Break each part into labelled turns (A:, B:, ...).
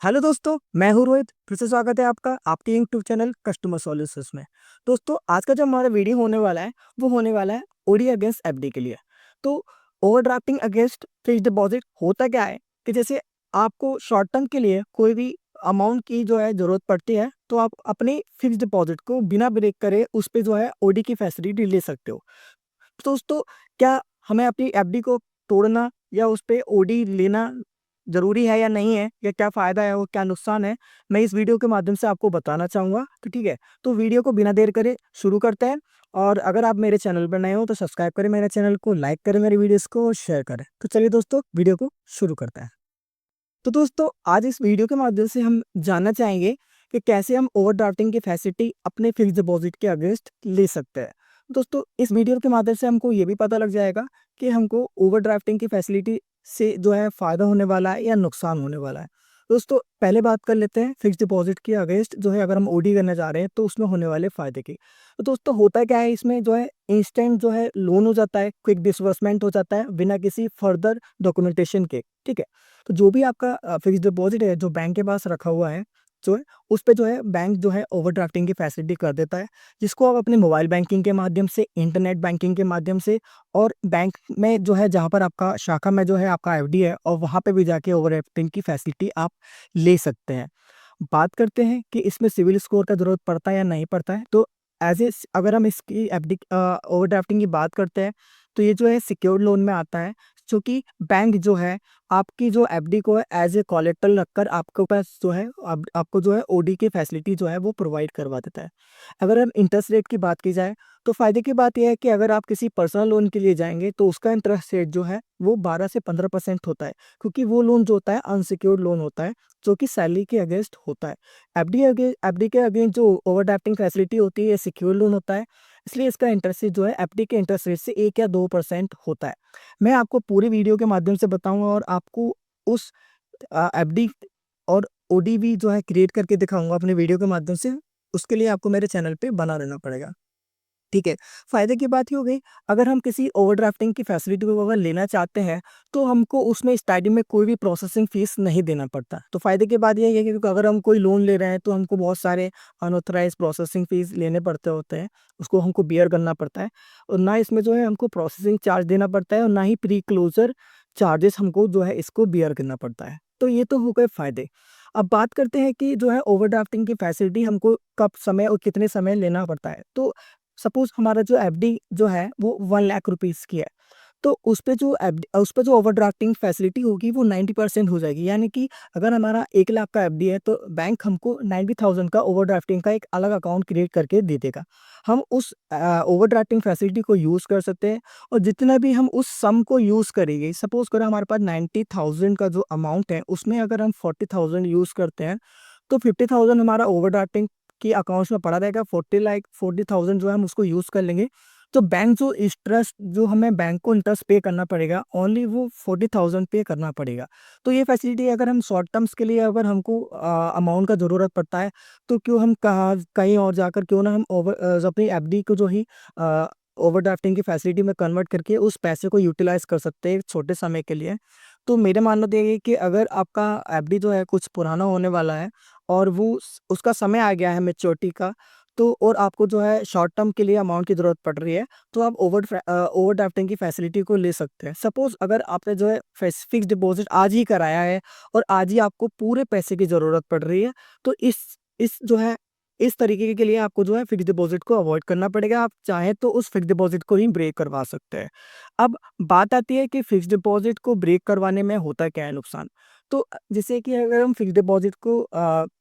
A: Hello दोस्तों, मैं हूँ रोहित। फिर से स्वागत है आपका आपके यूट्यूब चैनल कस्टमर सॉल्यूशंस में। दोस्तों, आज का जो हमारा वीडियो होने वाला है वो होने वाला है ओडी अगेंस्ट एफडी के लिए। तो ओवरड्राफ्टिंग अगेंस्ट फिक्स्ड डिपॉजिट होता क्या है कि जैसे आपको शॉर्ट टर्म के लिए कोई भी अमाउंट की जो है ज़रूरत पड़ती है, तो आप अपनी फिक्स्ड डिपॉजिट को बिना ब्रेक करे उस पे जो है ओडी की फैसिलिटी ले सकते हो। तो दोस्तों, क्या हमें अपनी एफडी को तोड़ना या उस पे ओडी लेना ज़रूरी है या नहीं है, या क्या फ़ायदा है और क्या नुकसान है, मैं इस वीडियो के माध्यम से आपको बताना चाहूँगा। तो ठीक है, तो वीडियो को बिना देर करे शुरू करते हैं। और अगर आप मेरे चैनल पर नए हो तो सब्सक्राइब करें मेरे चैनल को, लाइक करें मेरी वीडियोज़ को और शेयर करें। तो चलिए दोस्तों, वीडियो को शुरू करते हैं। तो दोस्तों, आज इस वीडियो के माध्यम से हम जानना चाहेंगे कि कैसे हम ओवरड्राफ्टिंग की फैसिलिटी अपने फिक्स्ड डिपॉजिट के अगेंस्ट ले सकते हैं। दोस्तों, इस वीडियो के माध्यम से हमको ये भी पता लग जाएगा कि हमको ओवरड्राफ्टिंग की फैसिलिटी से जो है फ़ायदा होने वाला है या नुकसान होने वाला है। दोस्तों, पहले बात कर लेते हैं फिक्स्ड डिपॉजिट के अगेंस्ट जो है अगर हम ओडी करने जा रहे हैं तो उसमें होने वाले फ़ायदे की। तो दोस्तों, होता क्या है इसमें जो है इंस्टेंट जो है लोन हो जाता है, क्विक डिसबर्समेंट हो जाता है बिना किसी फर्दर डॉक्यूमेंटेशन के, ठीक है? तो जो भी आपका फिक्स्ड डिपॉज़िट है जो बैंक के पास रखा हुआ है, जो है उस पे जो है बैंक जो है ओवरड्राफ्टिंग की फैसिलिटी कर देता है, जिसको आप अपने मोबाइल बैंकिंग के माध्यम से, इंटरनेट बैंकिंग के माध्यम से और बैंक में जो है जहाँ पर आपका शाखा में जो है आपका एफडी है और वहाँ पे भी जाके ओवरड्राफ्टिंग की फैसिलिटी आप ले सकते हैं। बात करते हैं कि इसमें सिविल स्कोर का ज़रूरत पड़ता है या नहीं पड़ता है, तो एज़ ए अगर हम इसकी एफडी ओवरड्राफ्टिंग की बात करते हैं, तो ये जो है सिक्योर्ड लोन में आता है, जो कि बैंक जो है आपकी जो एफडी को है एज़ ए कोलेटरल रखकर आपके पास जो है आपको जो है ओडी की फैसिलिटी जो है वो प्रोवाइड करवा देता है। अगर हम इंटरेस्ट रेट की बात की जाए, तो फ़ायदे की बात ये है कि अगर आप किसी पर्सनल लोन के लिए जाएँगे तो उसका इंटरेस्ट रेट जो है वो 12 से 15% होता है, क्योंकि वो लोन जो होता है अनसिक्योर्ड लोन होता है, जो कि सैलरी के अगेंस्ट होता है। एफडी के अगेंस्ट जो ओवरड्राफ्टिंग फैसिलिटी होती है, ये सिक्योर्ड लोन होता है, इसलिए इसका इंटरेस्ट रेट जो है एफडी के इंटरेस्ट रेट से 1 या 2% होता है। मैं आपको पूरी वीडियो के माध्यम से बताऊँगा और आपको उस एफडी और ओडीवी जो है क्रिएट करके दिखाऊँगा अपने वीडियो के माध्यम से, उसके लिए आपको मेरे चैनल पे बना रहना पड़ेगा। ठीक है, फ़ायदे की बात ये हो गई, अगर हम किसी ओवरड्राफ्टिंग की फैसिलिटी को अगर लेना चाहते हैं, तो हमको उसमें स्टार्टिंग में कोई भी प्रोसेसिंग फ़ीस नहीं देना पड़ता। तो फ़ायदे की बात ये है कि अगर हम कोई लोन ले रहे हैं, तो हमको बहुत सारे अनऑथराइज़्ड प्रोसेसिंग फ़ीस लेने पड़ते होते हैं, उसको हमको बियर करना पड़ता है और ना इसमें जो है हमको प्रोसेसिंग चार्ज देना पड़ता है और ना ही प्री क्लोज़र चार्जेस हमको जो है इसको बियर करना पड़ता है। तो ये तो हो गए फ़ायदे। अब बात करते हैं कि जो है ओवरड्राफ्टिंग की फैसिलिटी हमको कब समय और कितने समय लेना पड़ता है। तो सपोज़ हमारा जो एफडी जो है वो 1 लाख रुपीज़ की है, तो उस पे जो ओवरड्राफ्टिंग फैसिलिटी होगी वो 90% हो जाएगी। यानी कि अगर हमारा 1 लाख का एफडी है तो बैंक हमको 90,000 का ओवरड्राफ्टिंग का एक अलग अकाउंट क्रिएट करके दे देगा। हम उस ओवरड्राफ्टिंग फैसिलिटी को यूज़ कर सकते हैं और जितना भी हम उस सम को यूज़ करेंगे, सपोज़ करो हमारे पास 90,000 का जो अमाउंट है उसमें अगर हम 40,000 यूज़ करते हैं, तो 50,000 हमारा ओवरड्राफ्टिंग के अकाउंट्स में पड़ा रहेगा। 40,000 जो है हम उसको यूज़ कर लेंगे। तो बैंक जो इंटरेस्ट जो हमें बैंक को इंटरेस्ट पे करना पड़ेगा, ओनली वो 40,000 पे करना पड़ेगा। तो ये फैसिलिटी अगर हम शॉर्ट टर्म्स के लिए अगर हमको अमाउंट का ज़रूरत पड़ता है, तो क्यों हम कहीं और जाकर क्यों ना हम अपनी एफडी को जो ही ओवरड्राफ्टिंग की फैसिलिटी में कन्वर्ट करके उस पैसे को यूटिलाइज़ कर सकते हैं एक छोटे समय के लिए। तो मेरा मानना तो ये है कि अगर आपका एफडी जो है कुछ पुराना होने वाला है और वो उसका समय आ गया है मैच्योरिटी का, तो और आपको जो है शॉर्ट टर्म के लिए अमाउंट की ज़रूरत पड़ रही है, तो आप ओवरड्राफ्टिंग की फैसिलिटी को ले सकते हैं। सपोज़ अगर आपने जो है फिक्स्ड डिपॉज़िट आज ही कराया है और आज ही आपको पूरे पैसे की ज़रूरत पड़ रही है, तो इस जो है इस तरीके के लिए आपको जो है फिक्स्ड डिपॉज़िट को अवॉइड करना पड़ेगा। आप चाहें तो उस फिक्स्ड डिपॉज़िट को ही ब्रेक करवा सकते हैं। अब बात आती है कि फिक्स्ड डिपॉज़िट को ब्रेक करवाने में होता क्या है नुकसान? तो जैसे कि अगर हम फिक्स्ड डिपॉज़िट को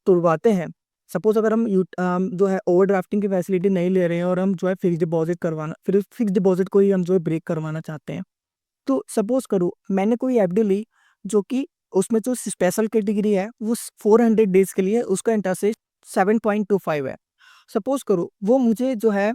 A: तुड़वाते हैं, सपोज़ अगर हम जो है ओवरड्राफ्टिंग की फैसिलिटी नहीं ले रहे हैं और हम जो है फिक्स्ड डिपॉज़िट को ही हम जो है ब्रेक करवाना चाहते हैं। तो सपोज़ करो मैंने कोई एफडी ली, जो कि उसमें जो स्पेशल कैटेगरी है वो 400 डेज़ के लिए उसका इंटरेस्ट रेट 7.25 है। सपोज़ करो वो मुझे जो है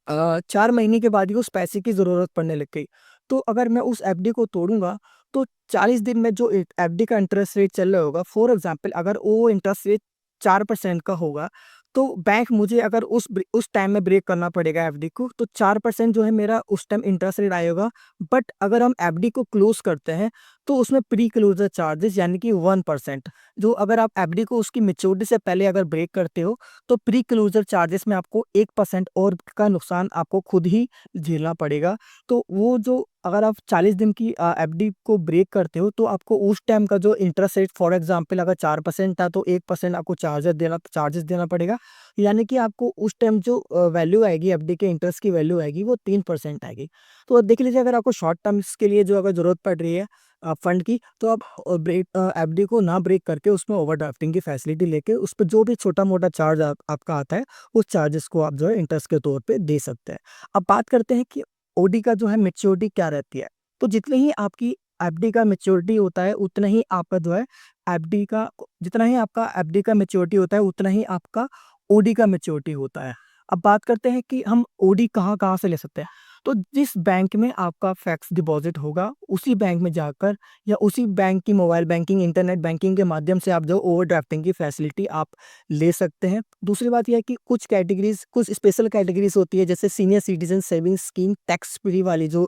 A: 4 महीने के बाद ही उस पैसे की ज़रूरत पड़ने लग गई। तो अगर मैं उस एफडी को तोड़ूँगा, तो 40 दिन में जो एफडी का इंटरेस्ट रेट चल रहा होगा, फॉर एग्ज़ाम्पल अगर वो इंटरेस्ट रेट 4% का होगा, तो बैंक मुझे अगर उस टाइम में ब्रेक करना पड़ेगा एफडी को, तो 4% जो है मेरा उस टाइम इंटरेस्ट रेट आएगा। बट अगर हम एफडी को क्लोज़ करते हैं, तो उसमें प्री क्लोजर चार्जेस यानी कि 1%, जो अगर आप एफडी को उसकी मैच्योरिटी से पहले अगर ब्रेक करते हो तो प्री क्लोजर चार्जेस में आपको 1% और का नुकसान आपको खुद ही झेलना पड़ेगा। तो वो जो अगर आप 40 दिन की एफडी को ब्रेक करते हो तो आपको उस टाइम का जो इंटरेस्ट रेट फॉर एग्जांपल अगर 4% था तो 1% आपको चार्जेस देना पड़ेगा, यानी कि आपको उस टाइम जो वैल्यू आएगी एफडी के इंटरेस्ट की वैल्यू आएगी वो 3% आएगी। तो देख लीजिए अगर आपको शॉर्ट टर्म्स के लिए जो अगर जरूरत पड़ रही है फंड की, तो आप एफडी को ना ब्रेक करके उसमें ओवरड्राफ्टिंग की फैसिलिटी लेके उस पर जो भी छोटा मोटा चार्ज आपका आता है उस चार्जेस को आप जो है इंटरेस्ट के तौर पे दे सकते हैं। अब बात करते हैं कि ओडी का जो है मैच्योरिटी क्या रहती है। तो जितनी ही आपकी एफडी का मैच्योरिटी होता है उतना ही आपका जो है एफडी का जितना ही आपका एफडी का मैच्योरिटी होता है उतना ही आपका ओडी का मैच्योरिटी होता है। अब बात करते हैं कि हम ओडी कहाँ कहाँ से ले सकते हैं। तो जिस बैंक में आपका फैक्स डिपॉजिट होगा उसी बैंक में जाकर या उसी बैंक की मोबाइल बैंकिंग इंटरनेट बैंकिंग के माध्यम से आप जो ओवरड्राफ्टिंग की फैसिलिटी आप ले सकते हैं। दूसरी बात यह है कि कुछ स्पेशल कैटेगरीज होती है जैसे senior citizen saving scheme tax free वाली जो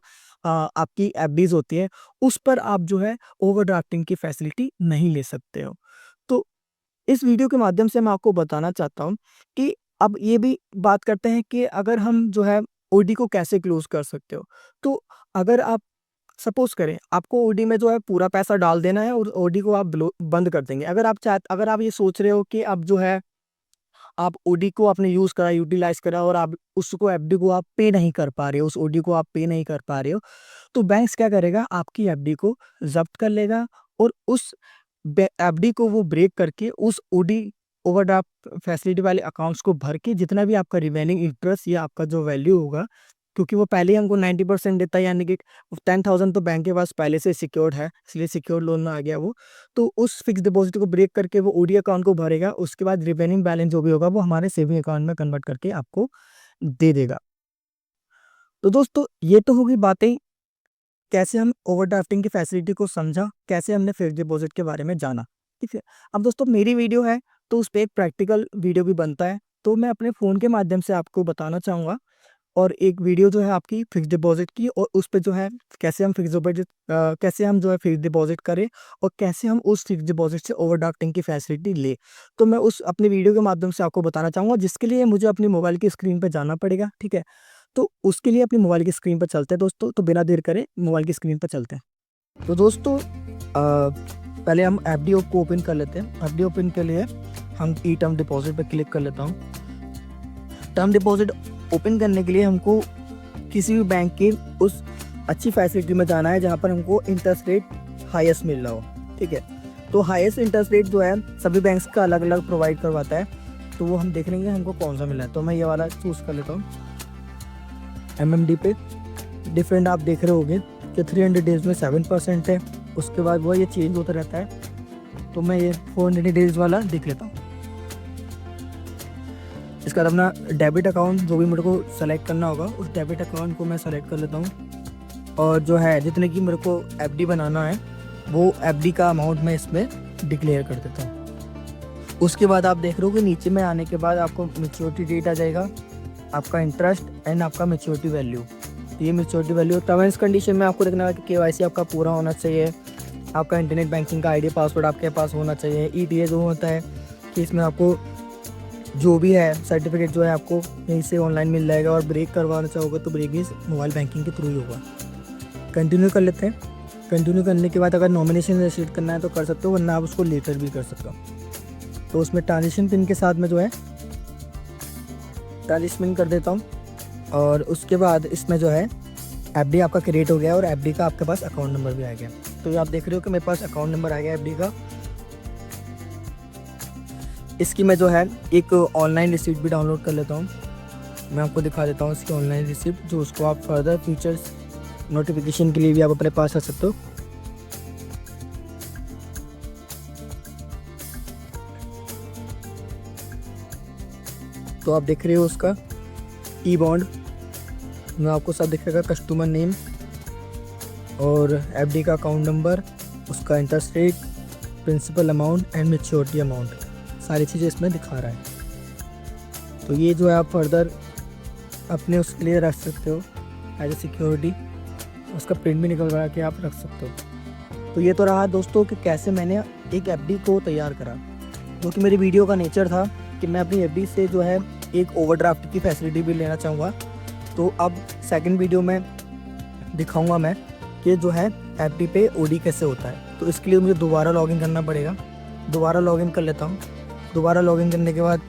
A: आपकी एफडीज होती है उस पर आप जो है ओवरड्राफ्टिंग की फैसिलिटी नहीं ले सकते हो। तो इस वीडियो के माध्यम से मैं आपको बताना चाहता हूँ कि अब ये भी बात करते हैं कि अगर हम जो है ओडी को कैसे क्लोज कर सकते हो। तो अगर आप सपोज करें आपको ओडी में जो है पूरा पैसा डाल देना है और ओडी को आप बंद कर देंगे। अगर आप ये सोच रहे हो कि अब जो है आप ओडी को आपने यूटिलाइज करा और आप उसको एफडी को आप पे नहीं कर पा रहे हो, उस ओडी को आप पे नहीं कर पा रहे हो, तो बैंक्स क्या करेगा आपकी एफडी को जब्त कर लेगा और उस एफडी को वो ब्रेक करके उस ओडी ओवरड्राफ्ट फैसिलिटी वाले अकाउंट्स को भर के जितना भी आपका रिमेनिंग इंटरेस्ट या आपका जो वैल्यू होगा, क्योंकि वो पहले ही हमको 90% देता है यानी कि 10,000 तो बैंक के पास पहले से सिक्योर्ड है, इसलिए सिक्योर लोन में आ गया वो। तो उस फिक्स डिपॉजिट को ब्रेक करके वो ओडी अकाउंट को भरेगा, उसके बाद रिमेनिंग बैलेंस जो भी होगा वो हमारे सेविंग अकाउंट में कन्वर्ट करके आपको दे देगा। तो दोस्तों ये तो होगी बातें कैसे हम ओवरड्राफ्टिंग की फैसिलिटी को समझा, कैसे हमने फिक्स डिपॉजिट के बारे में जाना। ठीक है, अब दोस्तों मेरी वीडियो है तो उस पर एक प्रैक्टिकल वीडियो भी बनता है, तो मैं अपने फ़ोन के माध्यम से आपको बताना चाहूँगा और एक वीडियो जो है आपकी फिक्स डिपॉजिट की और उस पे जो है कैसे हम जो है फिक्स डिपॉजिट करें और कैसे हम उस फिक्स डिपॉजिट से ओवरड्राफ्टिंग की फैसिलिटी ले। तो मैं उस अपनी वीडियो के माध्यम से आपको बताना चाहूँगा, जिसके लिए मुझे अपनी मोबाइल की स्क्रीन पर जाना पड़ेगा। ठीक है, तो उसके लिए अपनी मोबाइल की स्क्रीन पर चलते हैं दोस्तों। तो बिना देर करे मोबाइल की स्क्रीन पर चलते हैं। तो दोस्तों पहले हम एफडी को ओपन कर लेते हैं। एफडी ओपन के लिए हम ई टर्म डिपॉजिट पर क्लिक कर लेता हूँ। टर्म डिपॉजिट ओपन करने के लिए हमको किसी भी बैंक की उस अच्छी फैसिलिटी में जाना है जहाँ पर हमको इंटरेस्ट रेट हाईएस्ट मिल रहा हो। ठीक है, तो हाईएस्ट इंटरेस्ट रेट जो है सभी बैंक्स का अलग अलग प्रोवाइड करवाता है, तो वो हम देख लेंगे हमको कौन सा मिला है। तो मैं ये वाला चूज़ कर लेता हूँ। MMD पे डिफरेंट आप देख रहे होंगे कि 300 डेज में 7% है, उसके बाद वो ये चेंज होता रहता है। तो मैं ये 400 डेज वाला देख लेता हूँ। इसका अपना डेबिट अकाउंट जो भी मेरे को सेलेक्ट करना होगा उस डेबिट अकाउंट को मैं सेलेक्ट कर लेता हूँ और जो है जितने की मेरे को एफडी बनाना है वो एफडी का अमाउंट मैं इसमें डिक्लेयर कर देता हूँ। उसके बाद आप देख रहे हो कि नीचे में आने के बाद आपको मैच्योरिटी डेट आ जाएगा, आपका इंटरेस्ट एंड आपका मैच्योरिटी वैल्यू। ये मैच्योरिटी वैल्यू टर्म्स कंडीशन में आपको देखना है कि KYC आपका पूरा होना चाहिए, आपका इंटरनेट बैंकिंग का आईडी पासवर्ड आपके पास होना चाहिए। ETA जो होता है कि इसमें आपको जो भी है सर्टिफिकेट जो है आपको यहीं से ऑनलाइन मिल जाएगा और ब्रेक करवाना चाहोगे तो ब्रेक भी मोबाइल बैंकिंग के थ्रू ही होगा। कंटिन्यू कर लेते हैं। कंटिन्यू करने के बाद अगर नॉमिनेशन रजिस्टर करना है तो कर सकते हो, वरना आप उसको लेटर भी कर सकते हो। तो उसमें ट्रांजेक्शन पिन के साथ में जो है ट्रांजेक्शन पिन कर देता हूँ और उसके बाद इसमें जो है एफडी आपका क्रिएट हो गया और एफडी का आपके पास अकाउंट नंबर भी आ गया। तो ये आप देख रहे हो कि मेरे पास अकाउंट नंबर आ गया एफडी का। इसकी मैं जो है एक ऑनलाइन रिसिप्ट भी डाउनलोड कर लेता हूँ। मैं आपको दिखा देता हूँ इसकी ऑनलाइन रिसिप्ट, जो उसको आप फर्दर फीचर्स नोटिफिकेशन के लिए भी आप अपने पास रख सकते हो। तो आप देख रहे हो उसका ई बॉन्ड में आपको सब दिखेगा, कस्टमर नेम और एफडी का अकाउंट नंबर, उसका interest rate, principal amount and maturity amount, सारी चीज़ें इसमें दिखा रहा है। तो ये जो है आप फर्दर अपने उसके लिए रख सकते हो एज ए सिक्योरिटी, उसका प्रिंट भी निकलवा के आप रख सकते हो। तो ये तो रहा दोस्तों कि कैसे मैंने एक एफडी को तैयार करा, जो कि मेरी वीडियो का नेचर था कि मैं अपनी एफडी से जो है एक ओवरड्राफ्ट की फैसिलिटी भी लेना चाहूँगा। तो अब सेकंड वीडियो में दिखाऊंगा मैं कि जो है एफडी पे ओडी कैसे होता है। तो इसके लिए मुझे दोबारा लॉगिन करना पड़ेगा। दोबारा लॉगिन कर लेता हूँ। दोबारा लॉगिन करने के बाद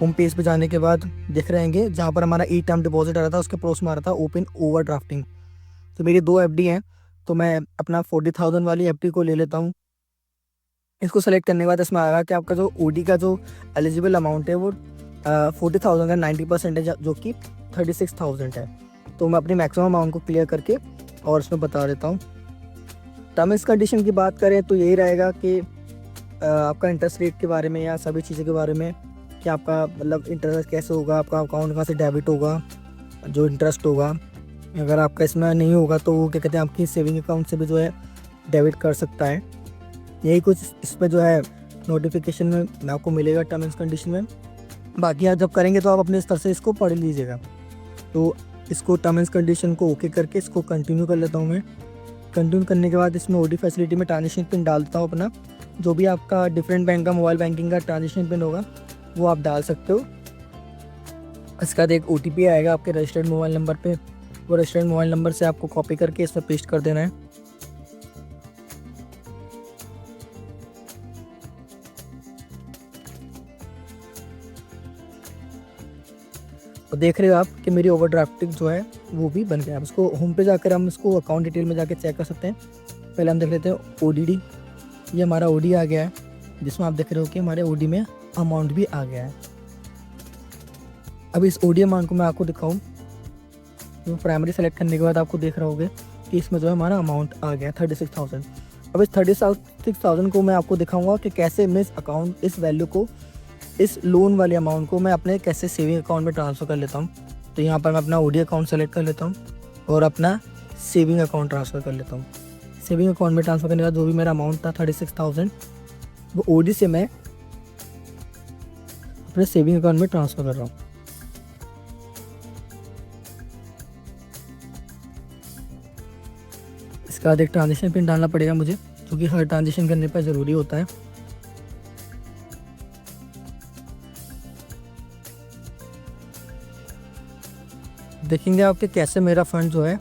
A: होम पेज पे जाने के बाद दिख रहेंगे जहाँ पर हमारा ई टर्म डिपॉजिट आ रहा था, उसके पड़ोस में आ रहा था ओपन ओवरड्राफ्टिंग। तो मेरी 2 एफडी हैं, तो मैं अपना 40,000 वाली एफडी को ले लेता हूँ। इसको सेलेक्ट करने के बाद इसमें आएगा कि आपका जो ओडी का जो एलिजिबल अमाउंट है वो 40,000 का 90% है, जो कि 36,000 है। तो मैं अपनी मैक्सिमम अमाउंट को क्लियर करके और इसमें बता देता हूँ। टर्म्स कंडीशन की बात करें तो यही रहेगा कि आपका इंटरेस्ट रेट के बारे में या सभी चीज़ों के बारे में कि आपका मतलब इंटरेस्ट कैसे होगा, आपका अकाउंट कहाँ से डेबिट होगा, जो इंटरेस्ट होगा। अगर आपका इसमें नहीं होगा तो वो क्या कहते हैं आपकी सेविंग अकाउंट से भी जो है डेबिट कर सकता है। यही कुछ इसमें जो है नोटिफिकेशन में आपको मिलेगा टर्म्स एंड कंडीशन में। बाकी आप जब करेंगे तो आप अपने स्तर से इसको पढ़ लीजिएगा। तो इसको टर्म्स एंड कंडीशन को ओके करके इसको कंटिन्यू कर लेता हूँ मैं। कंटिन्यू करने के बाद इसमें ओडी फैसिलिटी में ट्रांजेक्शन पिन डालता हूँ अपना, जो भी आपका डिफरेंट बैंक का मोबाइल बैंकिंग का ट्रांजेक्शन पिन होगा वो आप डाल सकते हो। इसके बाद एक OTP आएगा आपके रजिस्टर्ड मोबाइल नंबर पे। वो रजिस्टर्ड मोबाइल नंबर से आपको कॉपी करके इसमें पेस्ट कर देना है। और देख रहे हो आप कि मेरी ओवरड्राफ्टिंग जो है वो भी बन गया। अब इसको होम पे जाकर हम इसको अकाउंट डिटेल में जाकर चेक कर सकते हैं। पहले हम देख लेते हैं ODD। ये हमारा OD आ गया है, जिसमें आप देख रहे हो कि हमारे OD में अमाउंट भी आ गया है। अब इस OD अमाउंट को मैं आपको दिखाऊं तो प्राइमरी सेलेक्ट करने के बाद आपको देख रहे होगे कि इसमें जो है हमारा अमाउंट आ गया 36,000। अब इस 36,000 को मैं आपको दिखाऊंगा कि कैसे मैं इस अकाउंट इस वैल्यू को इस लोन वाले अमाउंट को मैं अपने कैसे सेविंग अकाउंट में ट्रांसफ़र कर लेता हूँ। तो यहाँ पर मैं अपना OD अकाउंट सेलेक्ट कर लेता हूँ और अपना सेविंग अकाउंट ट्रांसफ़र कर लेता हूँ। सेविंग अकाउंट में ट्रांसफ़र करने के बाद जो भी मेरा अमाउंट था 36,000 वो OD से मैं अपने सेविंग अकाउंट में ट्रांसफ़र कर रहा हूँ। इसके बाद एक ट्रांजेक्शन पिन डालना पड़ेगा मुझे, जो कि हर ट्रांजेक्शन करने पर ज़रूरी होता है। देखेंगे आपके कैसे मेरा फंड जो है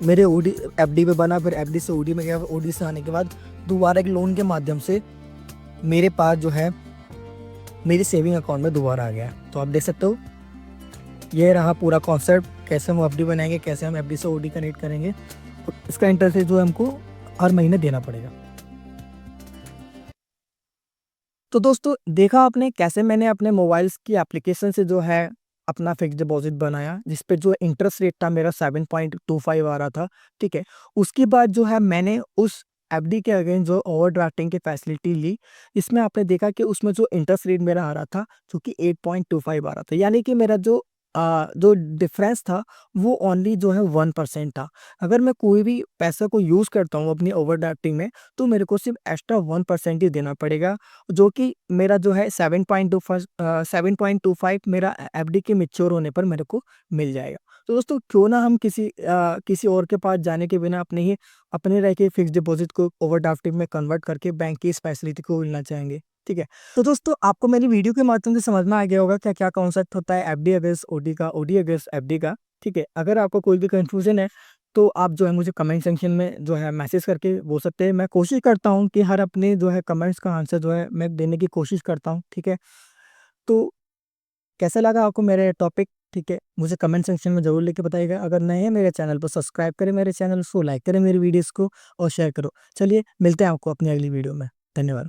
A: मेरे OD एफडी पे बना, फिर एफडी से OD में गया, OD से आने के बाद दोबारा एक लोन के माध्यम से मेरे पास जो है मेरी सेविंग अकाउंट में दोबारा आ गया। तो आप देख सकते हो ये रहा पूरा कॉन्सेप्ट, कैसे हम एफडी बनाएंगे, कैसे हम एफडी से OD कनेक्ट करेंगे। तो इसका इंटरफेस जो है हमको हर महीने देना पड़ेगा। तो दोस्तों देखा आपने कैसे मैंने अपने मोबाइल्स की एप्लीकेशन से जो है अपना फिक्स डिपॉजिट बनाया, जिस पे जो इंटरेस्ट रेट था मेरा 7.25 आ रहा था। ठीक है, उसके बाद जो है मैंने उस एफडी के अगेंस्ट जो ओवरड्राफ्टिंग की फैसिलिटी ली, इसमें आपने देखा कि उसमें जो इंटरेस्ट रेट मेरा आ रहा था जो कि 8.25 आ रहा था, यानी कि मेरा जो डिफरेंस था वो ओनली जो है 1% था। अगर मैं कोई भी पैसा को यूज़ करता हूँ अपनी ओवरड्राफ्टिंग में तो मेरे को सिर्फ एक्स्ट्रा 1% ही देना पड़ेगा, जो कि मेरा जो है 7.25 मेरा एफडी के मैच्योर होने पर मेरे को मिल जाएगा। तो दोस्तों क्यों ना हम किसी और के पास जाने के बिना अपने रह के फिक्स डिपॉजिट को ओवरड्राफ्टिंग में कन्वर्ट करके बैंक की इस फैसिलिटी को मिलना चाहेंगे। ठीक है, तो दोस्तों आपको मेरी वीडियो के माध्यम से समझ में आ गया होगा क्या क्या कॉन्सेप्ट होता है एफडी अगेंस्ट OD का, OD अगेंस्ट एफडी का। ठीक है, अगर आपको कोई भी कंफ्यूजन है तो आप जो है मुझे कमेंट सेक्शन में जो है मैसेज करके बोल सकते हैं। मैं कोशिश करता हूँ कि हर अपने जो है कमेंट्स का आंसर जो है मैं देने की कोशिश करता हूँ। ठीक है, तो कैसा लगा आपको मेरा टॉपिक? ठीक है, मुझे कमेंट सेक्शन में ज़रूर लिख के बताइएगा। अगर नए हैं मेरे चैनल पर सब्सक्राइब करें मेरे चैनल को, लाइक करें मेरी वीडियोज़ को और शेयर करो। चलिए मिलते हैं आपको अपनी अगली वीडियो में। धन्यवाद।